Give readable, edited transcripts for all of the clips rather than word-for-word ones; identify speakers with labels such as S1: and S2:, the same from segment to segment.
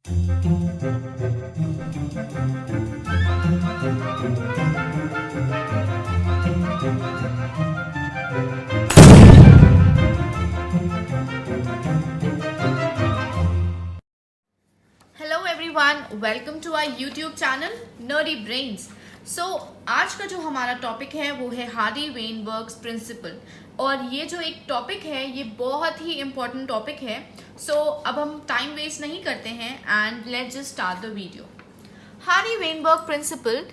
S1: Hello everyone, welcome to our YouTube channel nerdy brains. So आज का जो हमारा टॉपिक है वो है हार्डी वेनबर्ग्स प्रिंसिपल, और ये जो एक टॉपिक है ये बहुत ही इम्पोर्टेंट टॉपिक है। सो अब हम टाइम वेस्ट नहीं करते हैं and let's just start the video. Hardy Weinberg principle,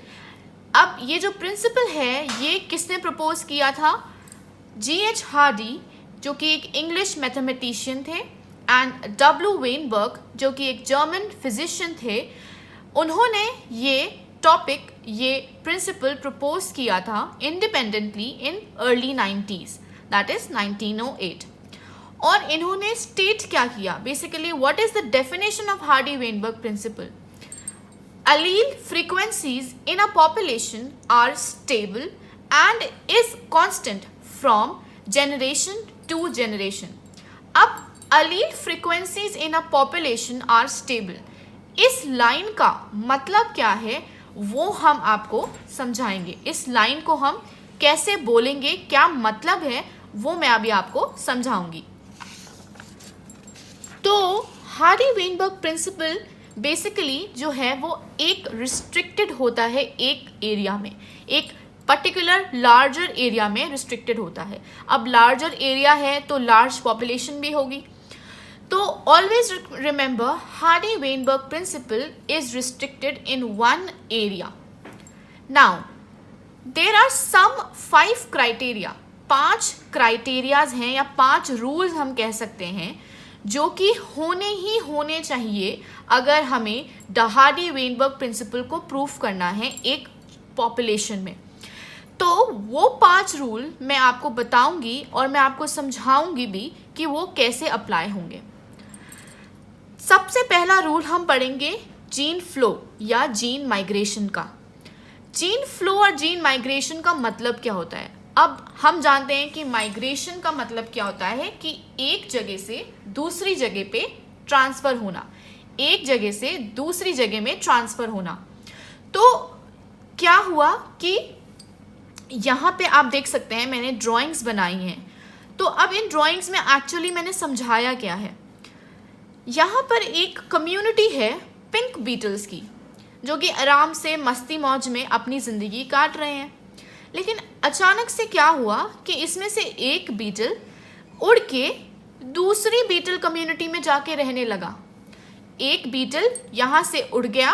S1: अब ये जो प्रिंसिपल है ये किसने प्रपोज किया था? G.H. हार्डी, जो कि एक इंग्लिश मैथमेटिशियन थे, एंड W. वेनबर्ग, जो कि एक जर्मन फिजिशियन थे। उन्होंने ये टॉपिक, ये प्रिंसिपल प्रपोज किया था independently in early 90s, that is 1908। और इन्होंने स्टेट क्या किया? Basically what is the definition of Hardy Weinberg principle? Allele frequencies in a population are stable and is constant from generation to generation. अब allele frequencies in a population are stable, इस line का मतलब क्या है वो हम आपको समझाएंगे। इस लाइन को हम कैसे बोलेंगे, क्या मतलब है, वो मैं अभी आपको समझाऊंगी। तो हार्डी वेनबर्ग प्रिंसिपल बेसिकली जो है वो एक रिस्ट्रिक्टेड होता है, एक एरिया में, एक पर्टिकुलर लार्जर एरिया में रिस्ट्रिक्टेड होता है। अब लार्जर एरिया है तो लार्ज पॉपुलेशन भी होगी। तो always remember, Hardy Weinberg principle is restricted in one area. Now there are some 5 criteria, 5 criterias हैं या 5 रूल्स हम कह सकते हैं जो कि होने ही होने चाहिए अगर हमें द हार्डी वेनबर्ग प्रिंसिपल को प्रूफ करना है एक पॉपुलेशन में। तो वो 5 रूल मैं आपको बताऊंगी और मैं आपको समझाऊंगी भी कि वो कैसे अप्लाई होंगे। सबसे पहला रूल हम पढ़ेंगे जीन फ्लो या जीन माइग्रेशन का। जीन फ्लो और जीन माइग्रेशन का मतलब क्या होता है? अब हम जानते हैं कि माइग्रेशन का मतलब क्या होता है कि एक जगह से दूसरी जगह पे ट्रांसफ़र होना, एक जगह से दूसरी जगह में ट्रांसफ़र होना। तो क्या हुआ कि यहाँ पे आप देख सकते हैं मैंने ड्राइंग्स बनाई हैं। तो अब इन ड्राइंग्स में एक्चुअली मैंने समझाया क्या है। यहाँ पर एक कम्युनिटी है पिंक बीटल्स की, जो कि आराम से मस्ती मौज में अपनी ज़िंदगी काट रहे हैं। लेकिन अचानक से क्या हुआ कि इसमें से एक बीटल उड़ के दूसरी बीटल कम्युनिटी में जाके रहने लगा। एक बीटल यहाँ से उड़ गया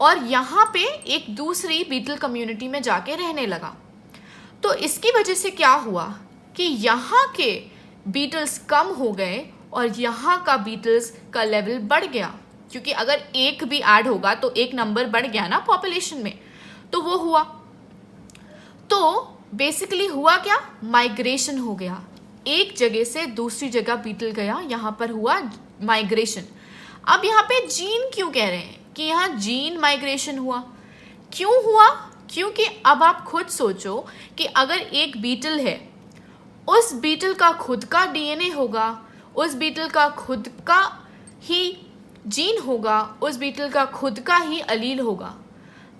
S1: और यहाँ पे एक दूसरी बीटल कम्युनिटी में जाके रहने लगा। तो इसकी वजह से क्या हुआ कि यहाँ के बीटल्स कम हो गए और यहाँ का बीटल्स का लेवल बढ़ गया, क्योंकि अगर एक भी ऐड होगा तो एक नंबर बढ़ गया ना पॉपुलेशन में। तो वो हुआ। तो बेसिकली हुआ क्या? माइग्रेशन हो गया, एक जगह से दूसरी जगह बीटल गया, यहाँ पर हुआ माइग्रेशन। अब यहाँ पे जीन क्यों कह रहे हैं कि यहाँ जीन माइग्रेशन हुआ? क्यों हुआ? क्योंकि अब आप खुद सोचो कि अगर एक बीटल है, उस बीटल का खुद का डीएनए होगा, उस बीटल का खुद का ही जीन होगा, उस बीटल का खुद का ही अलील होगा।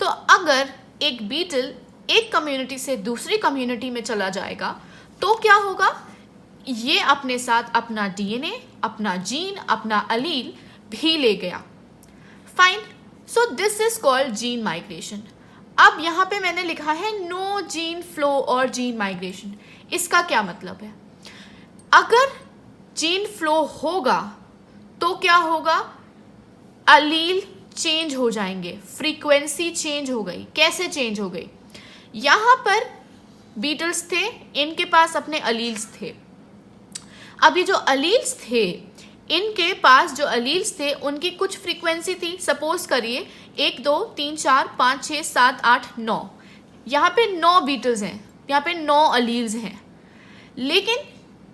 S1: तो अगर एक बीटल एक कम्युनिटी से दूसरी कम्युनिटी में चला जाएगा तो क्या होगा? ये अपने साथ अपना डीएनए, अपना जीन, अपना अलील भी ले गया। Fine, so this is called gene migration. अब यहाँ पे मैंने लिखा है नो जीन फ्लो और जीन माइग्रेशन। इसका क्या मतलब है? अगर जीन फ्लो होगा तो क्या होगा? अलील चेंज हो जाएंगे, फ्रीक्वेंसी चेंज हो गई। कैसे चेंज हो गई? यहाँ पर बीटल्स थे, इनके पास अपने अलील्स थे। अब ये जो अलील्स थे, इनके पास जो अलील्स थे उनकी कुछ फ्रीक्वेंसी थी। सपोज करिए 1 2 3 4 5 6 7 8 9, यहाँ पे 9 बीटल्स हैं, यहाँ पे 9 अलील्स हैं। लेकिन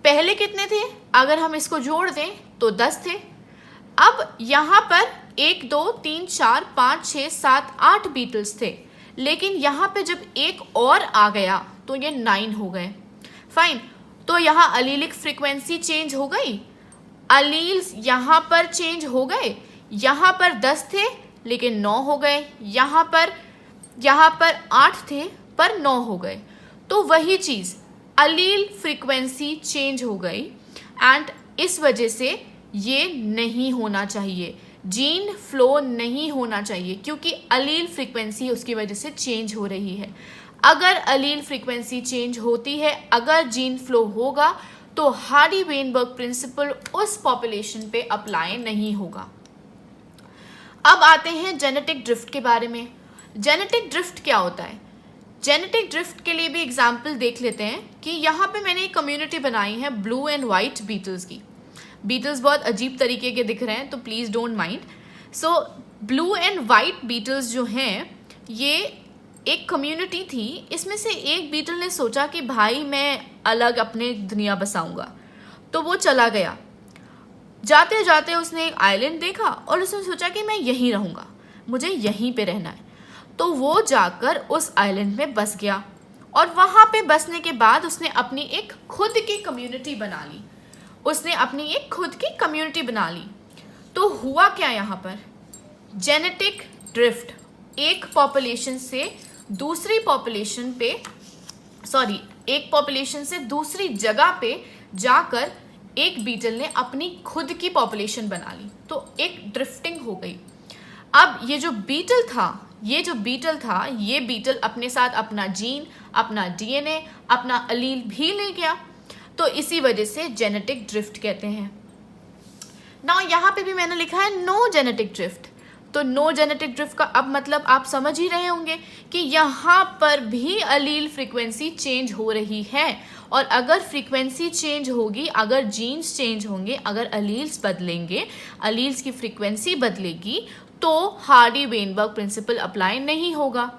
S1: पहले कितने थे? अगर हम इसको जोड़ दें तो 10 थे। अब यहाँ पर 1 2 3 4 5 6 7 8 बीटल्स थे, लेकिन यहाँ पे जब एक और आ गया तो ये 9 हो गए। फाइन, तो यहाँ अलीलिक फ्रीक्वेंसी चेंज हो गई, अलील्स यहाँ पर चेंज हो गए, यहाँ पर 10 थे लेकिन 9 हो गए, यहाँ पर 8 थे पर 9 हो गए। तो वही चीज़ अलील फ्रीक्वेंसी चेंज हो गई एंड इस वजह से ये नहीं होना चाहिए, जीन फ्लो नहीं होना चाहिए क्योंकि अलील फ्रीक्वेंसी उसकी वजह से चेंज हो रही है। अगर अलील फ्रीक्वेंसी चेंज होती है, अगर जीन फ्लो होगा तो हार्डी-वेनबर्ग प्रिंसिपल उस पॉपुलेशन पे अप्लाई नहीं होगा। अब आते हैं जेनेटिक ड्रिफ्ट के बारे में। जेनेटिक ड्रिफ्ट क्या होता है? जेनेटिक ड्रिफ्ट के लिए भी एग्जाम्पल देख लेते हैं कि यहाँ पे मैंने एक कम्युनिटी बनाई है ब्लू एंड वाइट बीटल्स की। बीटल्स बहुत अजीब तरीके के दिख रहे हैं तो please don't mind. So blue and white beetles जो हैं ये एक कम्युनिटी थी। इसमें से एक बीटल ने सोचा कि भाई मैं अलग अपने दुनिया बसाऊंगा, तो वो चला गया। जाते जाते उसने एक आइलैंड देखा और उसने सोचा कि मैं यहीं रहूँगा, मुझे यहीं पे रहना है। तो वो जाकर उस आइलैंड में बस गया और वहाँ पे बसने के बाद उसने अपनी एक खुद की कम्युनिटी बना ली। तो हुआ क्या यहाँ पर? जेनेटिक ड्रिफ्ट, एक पॉपुलेशन से दूसरी जगह पे जाकर एक बीटल ने अपनी खुद की पॉपुलेशन बना ली, तो एक ड्रिफ्टिंग हो गई। अब ये जो बीटल था ये बीटल अपने साथ अपना जीन, अपना डीएनए, अपना अलील भी ले गया, तो इसी वजह से जेनेटिक ड्रिफ्ट कहते हैं। ना यहाँ पे भी मैंने लिखा है नो जेनेटिक ड्रिफ्ट, तो नो जेनेटिक ड्रिफ्ट का अब मतलब आप समझ ही रहे होंगे कि यहाँ पर भी अलील फ्रीक्वेंसी चेंज हो रही है, और अगर फ्रीक्वेंसी चेंज होगी, अगर जीन्स चेंज होंगे, अगर अलील्स बदलेंगे, अलील्स की फ्रीक्वेंसी बदलेगी, तो हार्डी-वेनबर्ग प्रिंसिपल अप्लाई नहीं होगा।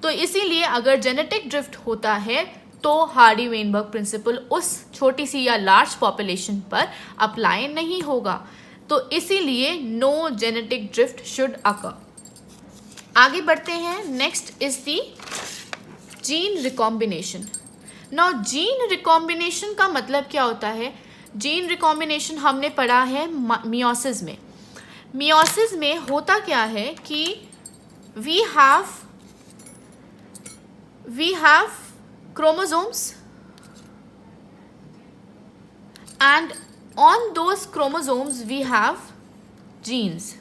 S1: तो इसीलिए अगर जेनेटिक ड्रिफ्ट होता है तो हार्डी-वेनबर्ग प्रिंसिपल उस छोटी सी या लार्ज पॉपुलेशन पर अप्लाई नहीं होगा। तो इसीलिए नो जेनेटिक ड्रिफ्ट शुड अकर। आगे बढ़ते हैं। Next is the gene recombination. Now gene recombination का मतलब क्या होता है? जीन रिकॉम्बिनेशन हमने पढ़ा है मियोसिस में। मियोसिस में होता क्या है कि we have chromosomes and on those chromosomes we have genes.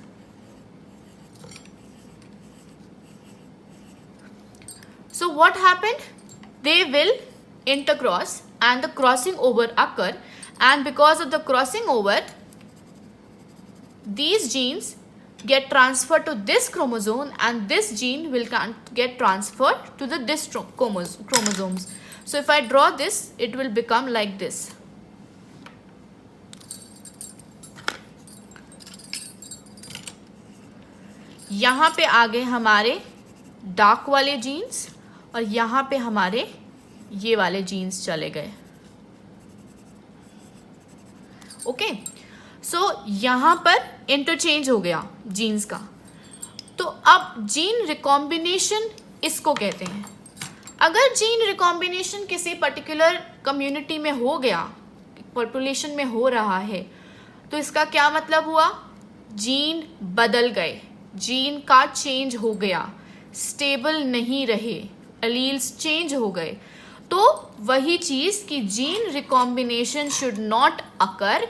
S1: So what happened? They will intercross and the crossing over occur, and because of the crossing over these genes get transferred to this chromosome and this gene will get transferred to the this chromosomes. So if I draw this, it will become like this. यहाँ पे आ गए हमारे dark वाले jeans और यहाँ पे हमारे ये वाले जीन्स चले गए। ओके, सो यहाँ पर इंटरचेंज हो गया जीन्स का। तो अब जीन रिकॉम्बिनेशन इसको कहते हैं। अगर जीन रिकॉम्बिनेशन किसी पर्टिकुलर कम्युनिटी में हो गया, पॉपुलेशन में हो रहा है, तो इसका क्या मतलब हुआ? जीन बदल गए, जीन का चेंज हो गया, स्टेबल नहीं रहे, अलील्स चेंज हो गए। तो वही चीज़ कि gene recombination should not occur,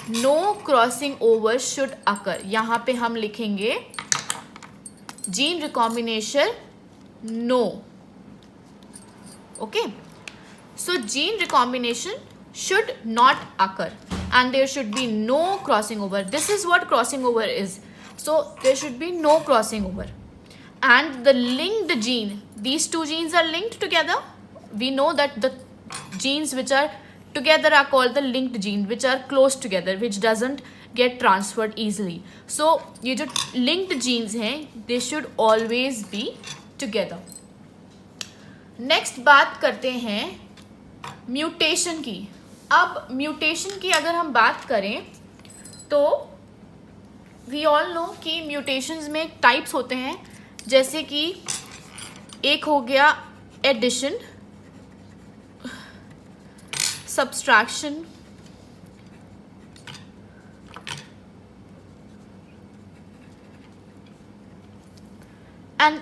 S1: no crossing over should occur. यहाँ पे हम लिखेंगे gene recombination no. Okay, so gene recombination should not occur and there should be no crossing over. This is what crossing over is. So there should be no crossing over. And the linked gene, these two genes are linked together. We know that the genes which are together are called the linked gene, which are close together, which doesn't get transferred easily. So ये जो linked genes हैं, they should always be together. Next बात करते हैं mutation की। अब mutation की अगर हम बात करें तो वी ऑल नो कि म्यूटेशंस में टाइप्स होते हैं, जैसे कि एक हो गया addition, subtraction, and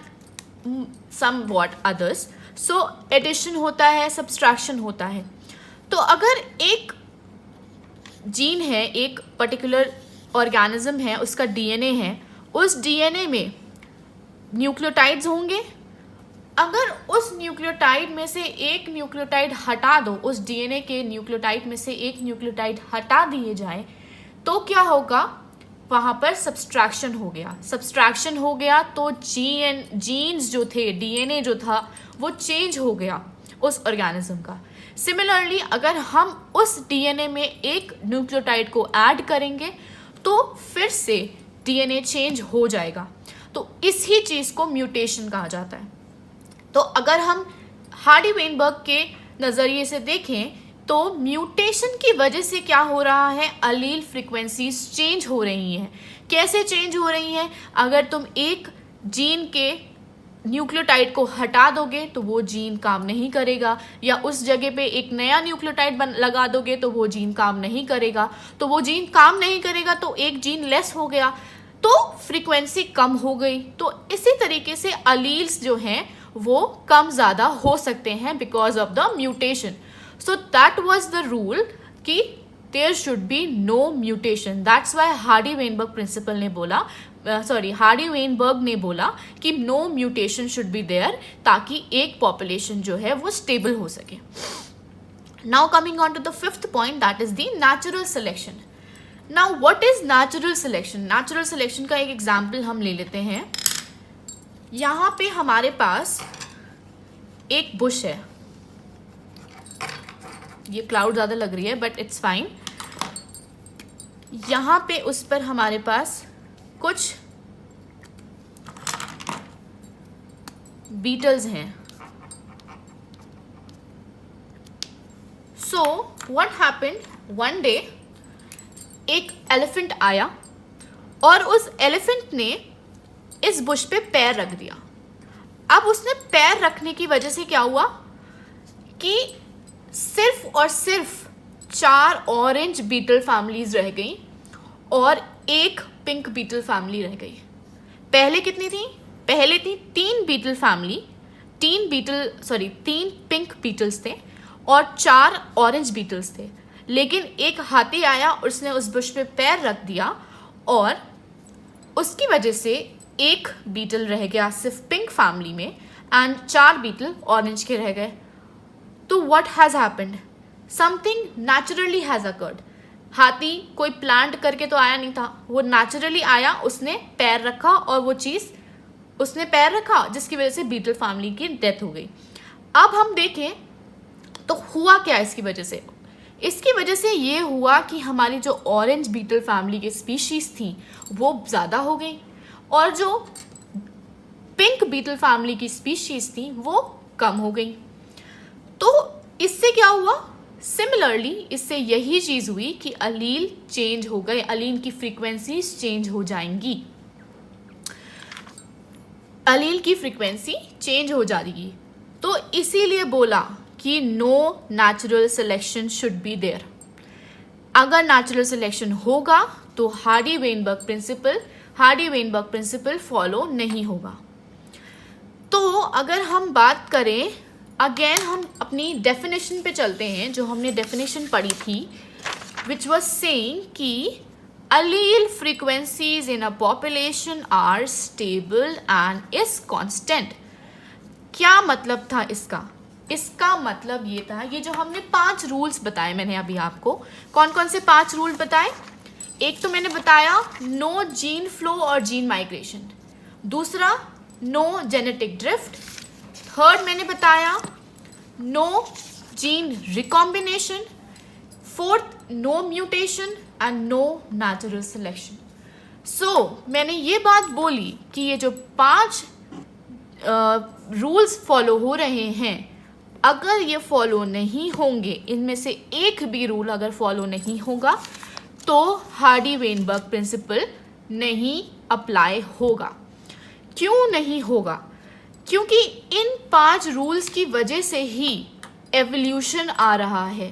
S1: somewhat others. So addition होता है, सब्सट्रैक्शन होता है. तो अगर एक जीन है, एक पर्टिकुलर ऑर्गेनिज्म है, उसका डीएनए है, उस डीएनए में न्यूक्लियोटाइड्स होंगे. अगर उस न्यूक्लियोटाइड में से एक न्यूक्लियोटाइड हटा दो, उस डीएनए के न्यूक्लियोटाइड में से एक न्यूक्लियोटाइड हटा दिए जाए, तो क्या होगा, वहाँ पर सब्सट्रैक्शन हो गया. सब्सट्रैक्शन हो गया तो जीन्स जो थे, डीएनए जो था, वो चेंज हो गया उस ऑर्गेनिज्म का. सिमिलरली अगर हम उस डीएनए में एक न्यूक्लियोटाइड को ऐड करेंगे तो फिर से डीएनए चेंज हो जाएगा. तो इसी चीज़ को म्यूटेशन कहा जाता है. तो अगर हम हार्डी-वेनबर्ग के नज़रिए से देखें तो म्यूटेशन की वजह से क्या हो रहा है, अलील फ्रीक्वेंसीज चेंज हो रही हैं. कैसे चेंज हो रही हैं? अगर तुम एक जीन के न्यूक्लियोटाइड को हटा दोगे तो वो जीन काम नहीं करेगा, या उस जगह पे एक नया न्यूक्लियोटाइड लगा दोगे तो वो जीन काम नहीं करेगा. तो वो जीन काम नहीं करेगा तो एक जीन लेस हो गया, तो फ्रीक्वेंसी कम हो गई. तो इसी तरीके से अलील्स जो हैं वो कम ज़्यादा हो सकते हैं because of the mutation. So that was the rule कि there should be no mutation. That's why Hardy Weinberg principle ने बोला, हार्डी-वेनबर्ग ने बोला कि no mutation should be there, ताकि एक पॉपुलेशन जो है वो स्टेबल हो सके. Now coming on to the fifth point, that is the natural selection. Now what is natural selection? Natural selection का एक एग्जाम्पल हम ले लेते हैं. यहाँ पे हमारे पास एक बुश है, ये क्लाउड ज़्यादा लग रही है बट इट्स फाइन. यहाँ पे उस पर हमारे पास कुछ बीटल्स हैं. So what happened, one day एक एलिफेंट आया और उस एलिफेंट ने इस बुश पे पैर रख दिया. अब उसने पैर रखने की वजह से क्या हुआ कि सिर्फ और सिर्फ 4 ऑरेंज बीटल फैमिलीज रह गई और एक पिंक बीटल फैमिली रह गई. पहले कितनी थी? पहले थी 3 बीटल फैमिली, 3 पिंक बीटल्स थे और 4 ऑरेंज बीटल्स थे. लेकिन एक हाथी आया, उसने उस बुश पे पैर रख दिया और उसकी वजह से एक बीटल रह गया सिर्फ पिंक फैमिली में एंड 4 बीटल ऑरेंज के रह गए. तो what has happened? Something naturally has occurred. हाथी कोई प्लांट करके तो आया नहीं था, वो नेचुरली आया, उसने पैर रखा और वो चीज़ उसने पैर रखा जिसकी वजह से बीटल फैमिली की डेथ हो गई. अब हम देखें तो हुआ क्या इसकी वजह से. इसकी वजह से ये हुआ कि हमारी जो ऑरेंज बीटल फैमिली की स्पीशीज़ थी वो ज़्यादा हो गई और जो पिंक बीटल फैमिली की स्पीशीज़ थी वो कम हो गई. तो इससे क्या हुआ? सिमिलरली इससे यही चीज़ हुई कि अलील चेंज हो गए, अलील की फ्रीक्वेंसीज चेंज हो जाएंगी, अलील की फ्रीक्वेंसी चेंज हो जाएगी. तो इसीलिए बोला कि no natural selection should be there. अगर नेचुरल सिलेक्शन होगा तो हार्डी-वेनबर्ग प्रिंसिपल फॉलो नहीं होगा. तो अगर हम बात करें, अगेन हम अपनी डेफिनेशन पे चलते हैं, जो हमने डेफिनेशन पढ़ी थी, विच वॉज सेइंग कि allele frequencies in a population are stable and is constant. क्या मतलब था इसका? इसका मतलब ये था, ये जो हमने 5 रूल्स बताए मैंने अभी आपको, कौन कौन से 5 रूल बताए? एक तो मैंने बताया नो जीन फ्लो और जीन माइग्रेशन, दूसरा नो जेनेटिक ड्रिफ्ट, थर्ड मैंने बताया no gene recombination, fourth no mutation and no natural selection. So मैंने ये बात बोली कि ये जो 5 रूल्स फॉलो हो रहे हैं, अगर ये फॉलो नहीं होंगे, इनमें से एक भी रूल अगर फॉलो नहीं होगा तो हार्डी-वेनबर्ग प्रिंसिपल नहीं अप्लाई होगा. क्यों नहीं होगा? क्योंकि इन 5 रूल्स की वजह से ही एवोल्यूशन आ रहा है.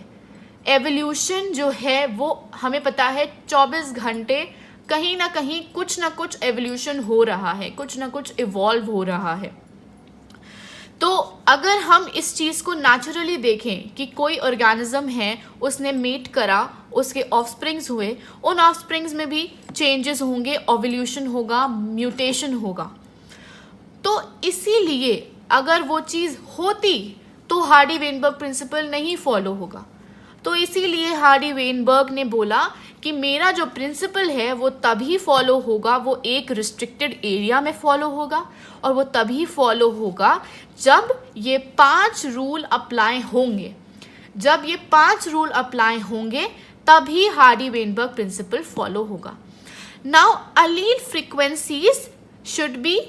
S1: एवोल्यूशन जो है वो हमें पता है 24 घंटे कहीं ना कहीं कुछ ना कुछ एवोल्यूशन हो रहा है, कुछ ना कुछ इवॉल्व हो रहा है। तो अगर हम इस चीज़ को नेचुरली देखें कि कोई ऑर्गेनिज्म है, उसने मेट करा, उसके ऑफस्प्रिंग्स हुए, उन ऑफस्प्रिंग्स में भी चेंजेस होंगे, ओवल्यूशन होगा, म्यूटेशन होगा। तो इसीलिए अगर वो चीज़ होती तो हार्डी-वेनबर्ग प्रिंसिपल नहीं फॉलो होगा। तो इसीलिए हार्डी-वेनबर्ग ने बोला कि मेरा जो प्रिंसिपल है वो तभी फॉलो होगा, वो एक रिस्ट्रिक्टेड एरिया में फॉलो होगा, और वो तभी फॉलो होगा जब ये 5 रूल अप्लाई होंगे। जब ये 5 रूल अप्लाई होंगे तभी हार्डी-वेनबर्ग प्रिंसिपल फॉलो होगा। Now allele frequencies should be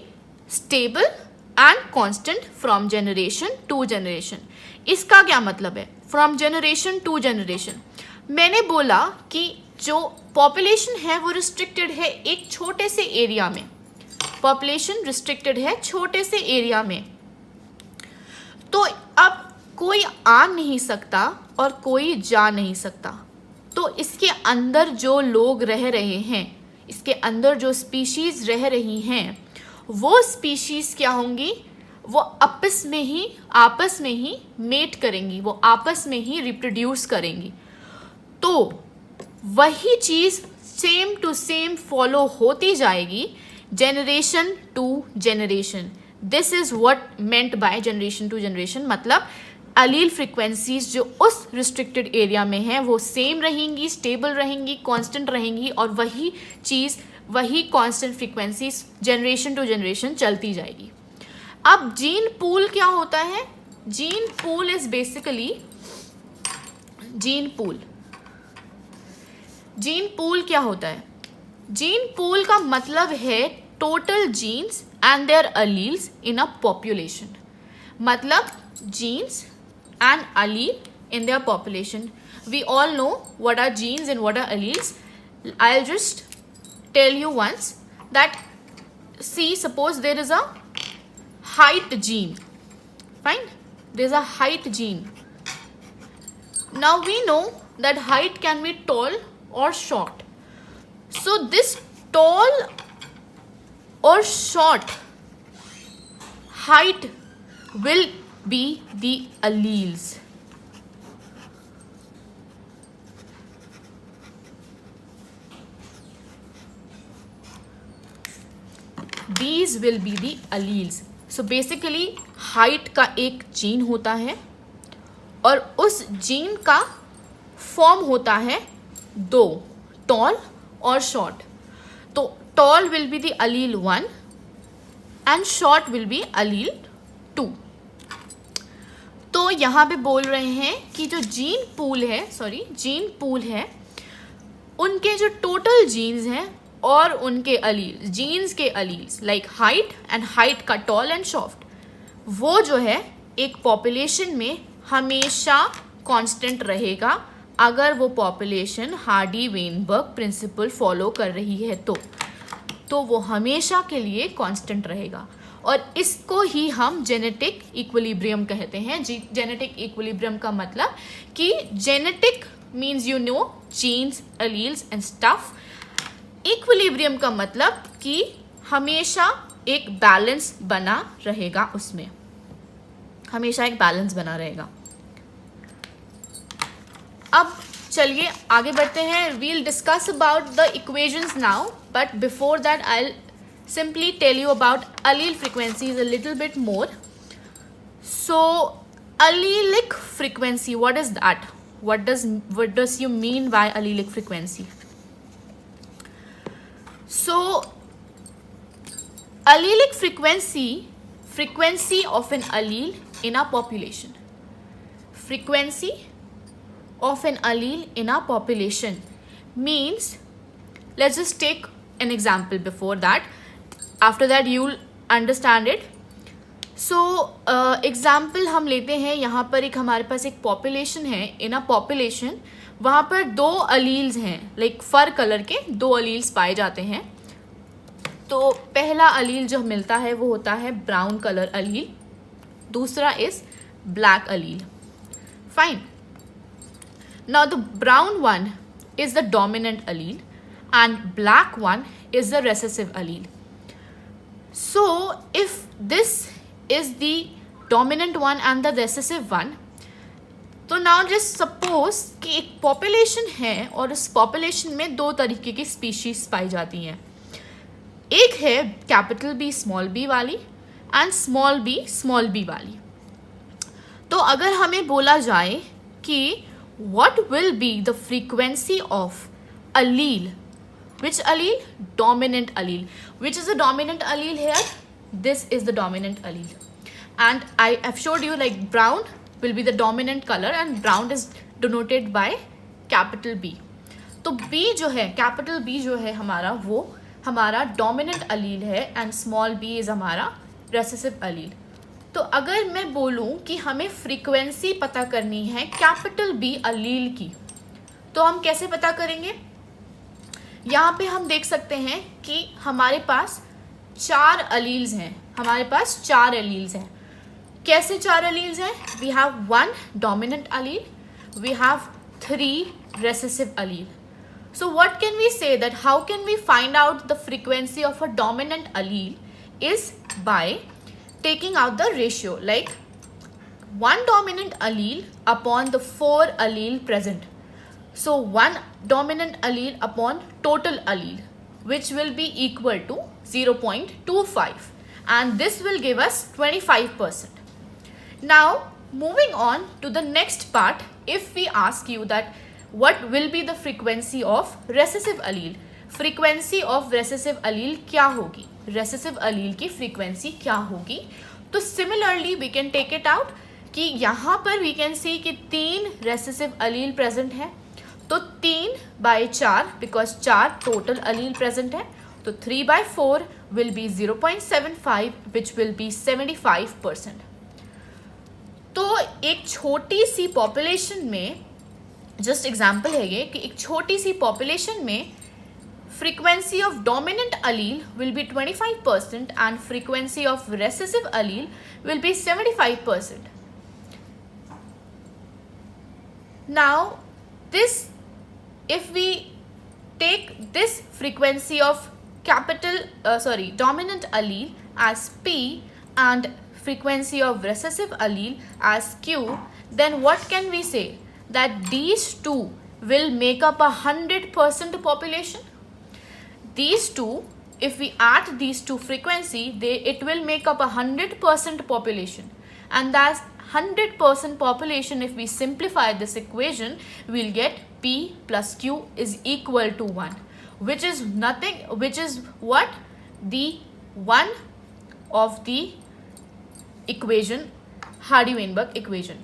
S1: stable and constant from generation to generation. इसका क्या मतलब है फ्रॉम जनरेशन टू जनरेशन? मैंने बोला कि जो पॉपुलेशन है वो रिस्ट्रिक्टेड है एक छोटे से एरिया में, पॉपुलेशन रिस्ट्रिक्टेड है छोटे से एरिया में। तो अब कोई आ नहीं सकता और कोई जा नहीं सकता। तो इसके अंदर जो लोग रह रहे हैं, इसके अंदर जो स्पीशीज रह रही हैं, वो स्पीशीज क्या होंगी? वो आपस में ही मेट करेंगी, वो आपस में ही रिप्रोड्यूस करेंगी। तो वही चीज़ सेम टू सेम फॉलो होती जाएगी generation to generation. This is what meant by generation to generation. मतलब अलील फ्रिक्वेंसीज जो उस रिस्ट्रिक्टेड एरिया में है वो सेम रहेंगी, स्टेबल रहेंगी, कांस्टेंट रहेंगी, और वही चीज़, वही constant frequencies generation to generation चलती जाएगी। अब जीन पूल क्या होता है? Gene pool is basically gene pool क्या होता है? जीन पूल का मतलब है total genes and their alleles in a population. मतलब genes and allele in their population. We all know what are genes and what are alleles. I will just tell you once that, see, suppose there is a height gene, fine, there is a height gene. Now we know that height can be tall or short. So this tall or short height will be the alleles. These will be the alleles. So basically height का एक gene होता है और उस gene का form होता है दो, टॉल और शॉर्ट। तो tall will be the allele 1 and short will be allele 2। तो यहाँ पे बोल रहे हैं कि जो जीन पूल है, उनके जो टोटल जीन्स हैं और उनके अलील, जीन्स के alleles like height and height का टॉल एंड शॉर्ट, वो जो है एक पॉपुलेशन में हमेशा कांस्टेंट रहेगा अगर वो पॉपुलेशन हार्डी-वेनबर्ग प्रिंसिपल फॉलो कर रही है तो वो हमेशा के लिए कांस्टेंट रहेगा। और इसको ही हम जेनेटिक इक्विलिब्रियम कहते हैं। जेनेटिक इक्विलिब्रियम का मतलब कि genetic means you know genes, alleles and stuff. Equilibrium का मतलब कि हमेशा एक बैलेंस बना रहेगा, उसमें हमेशा एक बैलेंस बना रहेगा। अब चलिए आगे बढ़ते हैं। We'll discuss about the equations now, but before that I will simply tell you about allele frequencies a little bit more. So allelic frequency, what is that? What does you mean by allelic frequency? So allelic frequency of an allele in a population. Frequency of an allele in a population means, let's just take an example before that. After that you'll understand it. So example हम लेते हैं, यहाँ पर एक हमारे पास एक population है। इन a population वहाँ पर दो अलील्स हैं, लाइक फर कलर के दो अलील्स पाए जाते हैं। तो पहला अलील जो मिलता है वो होता है ब्राउन कलर अलील, दूसरा is black allele. Fine, now the brown one is the dominant allele and black one is the recessive allele. So if this is the dominant one and the recessive one, तो now just suppose कि एक population है और उस population में दो तरीके की स्पीशीज पाई जाती हैं. एक है कैपिटल बी स्मॉल बी वाली एंड स्मॉल बी वाली. तो अगर हमें बोला जाए कि what will be the frequency of allele, which allele? Dominant allele. Which is the dominant allele here? This is the dominant allele. And I have showed you like brown will be the dominant color and brown is denoted by capital B. तो B जो है capital B जो है हमारा वो हमारा dominant allele है and small b is हमारा recessive allele. तो अगर मैं बोलूँ कि हमें फ्रीक्वेंसी पता करनी है कैपिटल B allele की, तो हम कैसे पता करेंगे? यहाँ पे हम देख सकते हैं कि हमारे पास 4 अलील्स हैं. हमारे पास 4 अलील्स हैं. कैसे 4 अलील्स हैं? We have 1 dominant allele, we have 3 recessive allele. So what can we say that how can we find out the frequency of a dominant allele is by taking out the ratio, like 1 dominant allele upon the 4 allele present. So 1 dominant allele upon total allele, which will be equal to 0.25, and this will give us 25%. Now moving on to the next part, if we ask you that what will be the frequency of recessive allele, frequency of recessive allele क्या होगी, recessive allele की frequency क्या होगी, तो similarly we can take it out कि यहाँ पर we can see कि 3 recessive allele present है. तो 3 by 4 because 4 total allele present है, तो 3 by 4 will be 0.75 which will be 75%. तो एक छोटी सी पॉपुलेशन में, जस्ट एग्जाम्पल है ये कि एक छोटी सी पॉपुलेशन में frequency of dominant allele will be 25% and frequency of recessive allele will be 75%. Now this if we take this frequency of dominant allele as P and frequency of recessive allele as Q, then what can we say? That these two will make up 100% population. These two, if we add these two frequency, it will make up 100% population, and that's 100% population. If we simplify this equation, we'll get P plus Q is equal to 1, which is nothing, which is what? The 1 of the equation, Hardy-Weinberg equation.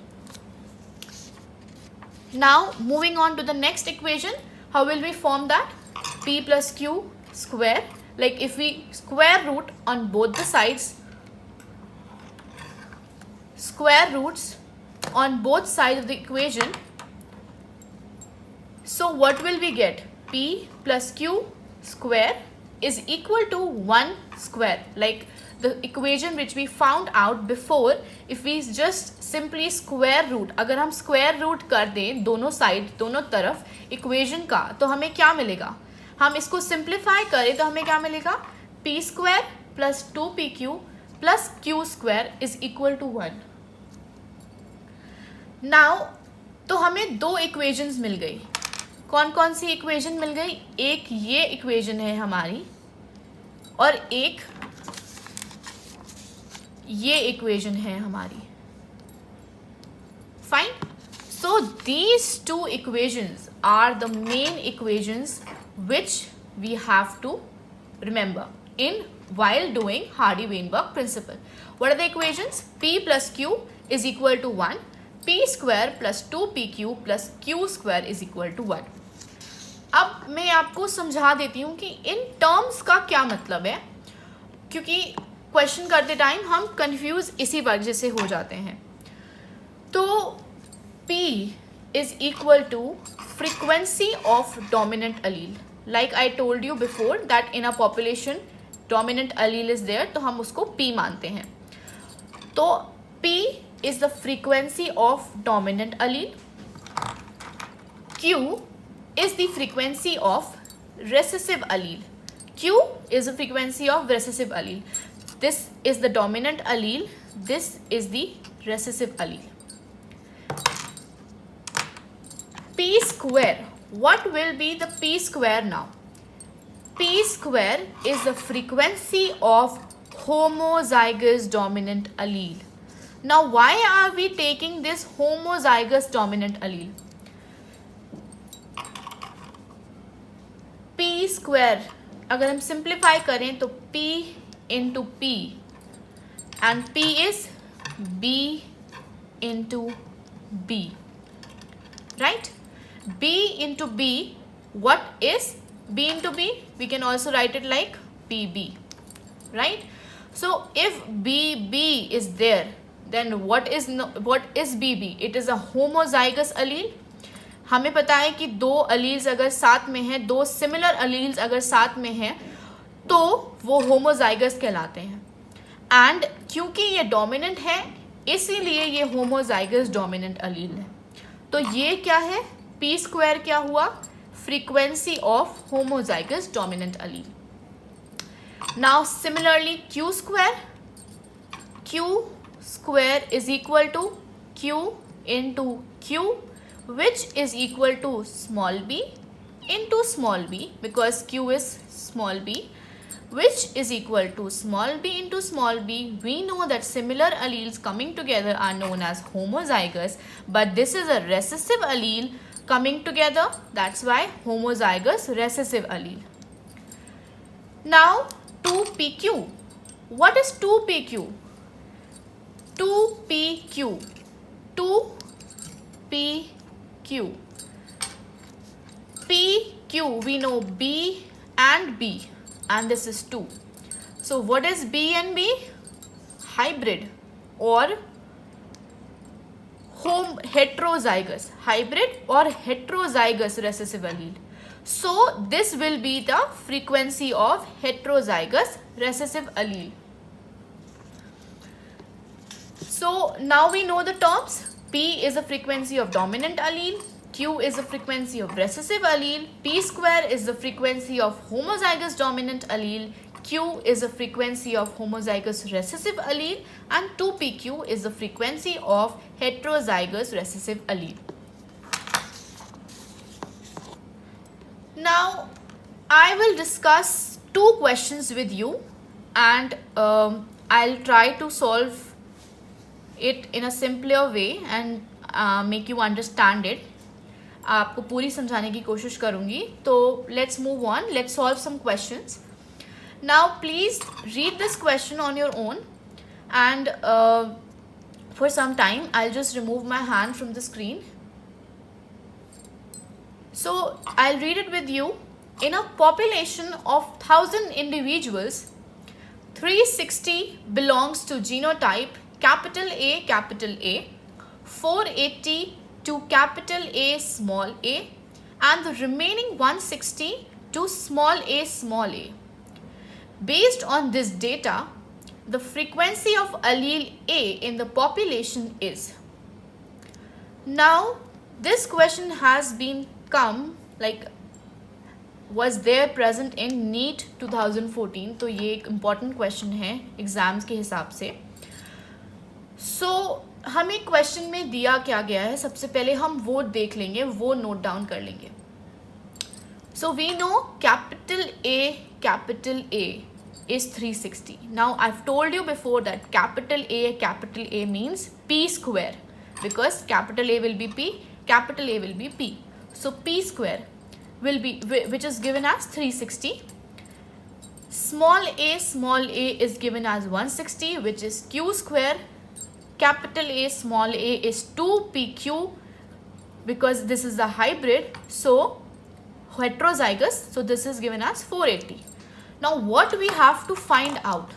S1: Now moving on to the next equation, how will we form that? P plus Q square, like if we square root on both the sides, square roots on both sides of the equation, so what will we get? P plus Q square is equal to 1 square, like the equation which we found out before. If we just simply square root, अगर हम square root कर दें दोनों side, दोनों तरफ equation का, तो हमें क्या मिलेगा? हम इसको simplify करें तो हमें क्या मिलेगा? P square plus 2PQ plus Q square is equal to 1. Now तो हमें दो equations मिल गई. कौन कौन सी equation मिल गई? एक ये equation है हमारी और एक ये equation है हमारी. Fine. So these two equations are the main equations which we have to remember in while doing Hardy-Weinberg principle. What are the equations? P plus Q is equal to 1. P square plus 2PQ plus Q square is equal to 1. अब मैं आपको समझा देती हूँ कि in terms का क्या मतलब है, क्योंकि क्वेश्चन करते टाइम हम कंफ्यूज इसी वजह से हो जाते हैं. तो P is equal to frequency of dominant allele. Like I told you before that in a population dominant allele is there, तो हम उसको P मानते हैं. तो P is the frequency of dominant allele. Q is the frequency of recessive allele. Q is the frequency of recessive allele. This is the dominant allele. This is the recessive allele. P square. What will be the P square now? P square is the frequency of homozygous dominant allele. Now, why are we taking this homozygous dominant allele? P square, अगर हम simplify करें तो P into P, and P is B into B, right? B into B, what is B into B? We can also write it like PB, right? So if BB is there, then what is BB? It is a homozygous allele. हमें पता है कि दो alleles अगर साथ में हैं, दो सिमिलर अलील्स अगर साथ में हैं, तो वो होमोजाइगस कहलाते हैं. एंड क्योंकि ये डोमिनेंट है, इसीलिए ये होमोजाइगस डोमिनेंट अलील है. तो ये क्या है? पी स्क्वायर क्या हुआ? Frequency of homozygous dominant allele. Now similarly q square is equal to q into q, which is equal to small b into small b, because q is small b, which is equal to small b into small b. We know that similar alleles coming together are known as homozygous, but this is a recessive allele coming together, that's why homozygous recessive allele. Now 2pq. What is 2pq? 2pq. 2pq. PQ, we know B and B, and this is 2. So what is B and B? Hybrid or heterozygous. Hybrid or heterozygous recessive allele. So this will be the frequency of heterozygous recessive allele. So now we know the terms. P is the frequency of dominant allele, Q is the frequency of recessive allele, P square is the frequency of homozygous dominant allele, Q is the frequency of homozygous recessive allele, and 2pq is the frequency of heterozygous recessive allele. Now I will discuss two questions with you, and I'll try to solve it in a simpler way and make you understand it. आपको पूरी समझाने की कोशिश करूँगी. तो let's move on. Let's solve some questions. Now please read this question on your own, and for some time I'll just remove my hand from the screen. So I'll read it with you. In a population of 1,000 individuals, 360 belongs to genotype capital A, 480 to capital A, and the remaining 160 to small a. Based on this data, the frequency of allele A in the population is. Now, this question has been was there present in NEET 2014. तो ये एक important question है exams के हिसाब से. So हमें question में दिया क्या गया है, सबसे पहले हम वो देख लेंगे, वो नोट डाउन कर लेंगे. So we know capital A is 360. Now I've told you before that capital A means P square, because capital A will be P, capital A will be P. So P square will be, which is given as 360. Small a is given as 160, which is Q square. Capital A, small a is 2pq, because this is a hybrid, so heterozygous, so this is given as 480. Now what we have to find out,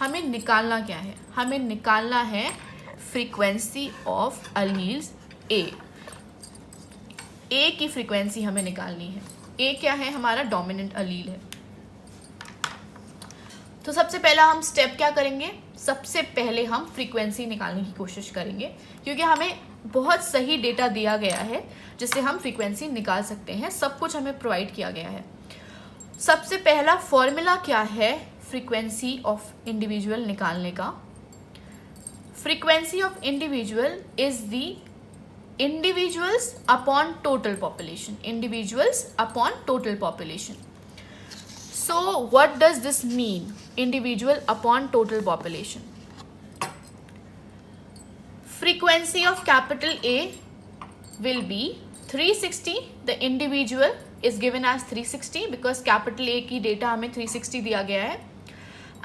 S1: हमें निकालना क्या है? हमें निकालना है frequency of alleles A. A की frequency हमें निकालनी है. A क्या है? हमारा dominant allele है. तो सबसे पहला हम स्टेप क्या करेंगे? सबसे पहले हम फ्रीक्वेंसी निकालने की कोशिश करेंगे, क्योंकि हमें बहुत सही डेटा दिया गया है जिससे हम फ्रीक्वेंसी निकाल सकते हैं. सब कुछ हमें प्रोवाइड किया गया है. सबसे पहला फॉर्मूला क्या है फ्रीक्वेंसी ऑफ इंडिविजुअल निकालने का? Frequency of individual is the individuals upon total population. Individuals upon total population. So what does this mean? Individual upon total population. Frequency of capital A will be 360. The individual is given as 360 because capital A की data हमें 360 दिया गया है.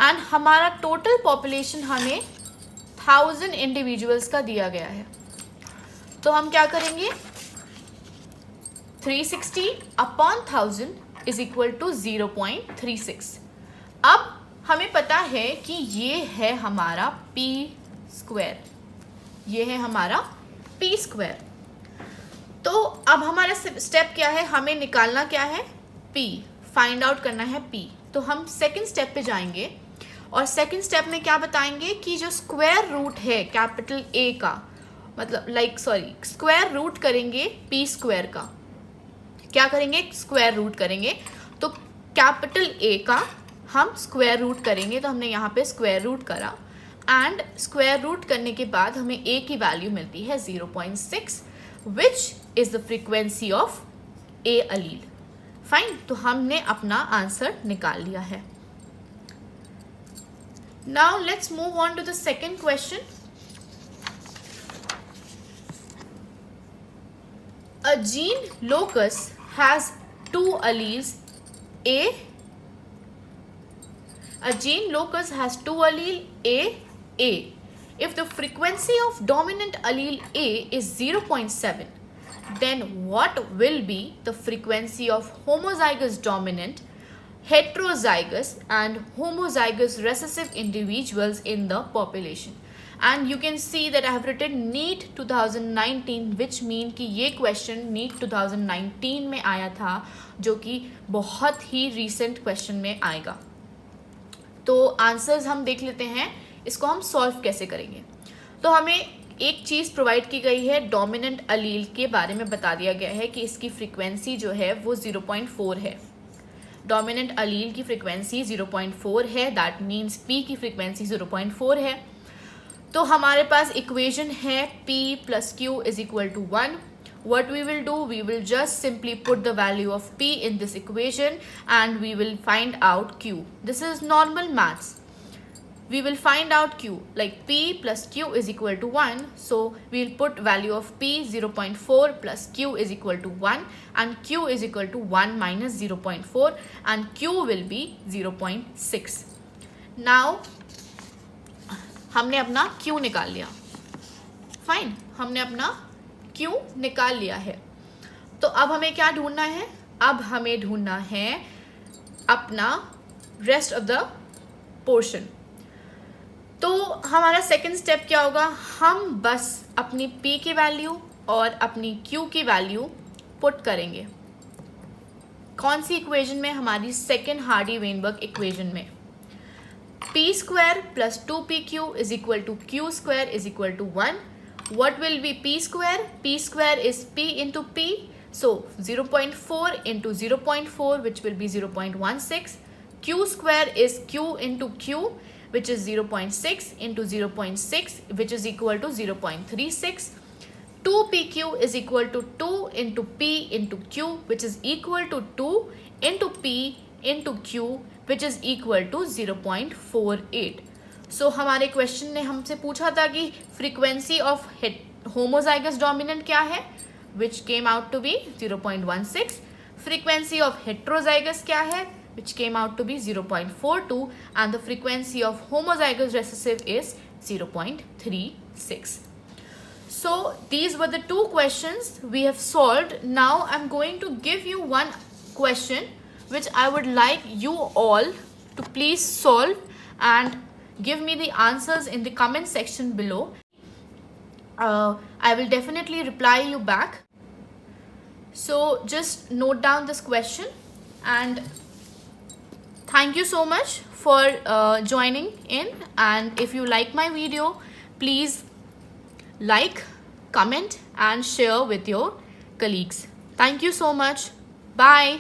S1: And हमारा total population हमें 1000 individuals का दिया गया है. तो हम क्या करेंगे? 360 upon 1000 इज इक्वल टू 0.36. अब हमें पता है कि ये है हमारा p स्क्वायर, ये है हमारा p स्क्वायर. तो अब हमारा स्टेप क्या है? हमें निकालना क्या है? p, फाइंड आउट करना है p. तो हम सेकंड स्टेप पे जाएंगे और सेकंड स्टेप में क्या बताएंगे कि जो स्क्वायर रूट है कैपिटल A का, मतलब स्क्वायर रूट करेंगे p स्क्वायर का. क्या करेंगे? स्क्वायर रूट करेंगे. तो कैपिटल A का हम स्क्वायर रूट करेंगे. तो हमने यहाँ पे स्क्वायर रूट करा एंड स्क्वायर रूट करने के बाद हमें A की वैल्यू मिलती है 0.6 which is the frequency of A allele. Fine. तो हमने अपना आंसर निकाल लिया है. Now let's move on to the second question. A gene locus has two alleles A. A gene locus has two allele A. If the frequency of dominant allele A is 0.7, then what will be the frequency of homozygous dominant, heterozygous and homozygous recessive individuals in the population? And you can see that I have written NEET 2019 which mean कि ये question NEET 2019 में आया था, जो कि बहुत ही recent question में आएगा. तो आंसर्स हम देख लेते हैं. इसको हम सॉल्व कैसे करेंगे? तो हमें एक चीज़ प्रोवाइड की गई है, डोमिनेंट अलील के बारे में बता दिया गया है कि इसकी फ्रीक्वेंसी जो है वो 0.4 है. डोमिनेंट अलील की फ्रीक्वेंसी 0.4 है. दैट मीन्स P की फ्रीक्वेंसी 0.4 है. तो हमारे पास इक्वेशन है P plus Q is equal to 1. What we will do, we will just simply put the value of P in this equation and we will find out Q. This is normal maths. We will find out Q, like P plus Q is equal to 1. So we will put value of P 0.4 plus Q is equal to 1 and Q is equal to 1 minus 0.4 and Q will be 0.6. Now हमने अपना Q निकाल लिया. Fine. हमने अपना Q निकाल लिया है. तो अब हमें क्या ढूंढना है? अब हमें ढूंढना है अपना रेस्ट ऑफ द पोर्शन. तो हमारा सेकंड स्टेप क्या होगा? हम बस अपनी P की वैल्यू और अपनी Q की वैल्यू पुट करेंगे. कौन सी इक्वेशन में? हमारी सेकेंड हार्डी-वेनबर्ग इक्वेशन में. P square plus 2PQ is equal to Q square is equal to 1. What will be P square? P square is P into P. So 0.4 into 0.4 which will be 0.16. Q square is Q into Q which is 0.6 into 0.6 which is equal to 0.36. 2PQ is equal to 2 into P into Q which is equal to 2 into P into Q which is equal to 0.48. So हमारे question ने हमसे पूछा था कि frequency of homozygous dominant क्या है, which came out to be 0.16. Frequency of heterozygous क्या है, which came out to be 0.42 and the frequency of homozygous recessive is 0.36. So these were the two questions we have solved. Now I'm going to give you one question which I would like you all to please solve and give me the answers in the comment section below. I will definitely reply you back. So just note down this question and thank you so much for joining in. And if you like my video, please like, comment and share with your colleagues. Thank you so much. Bye.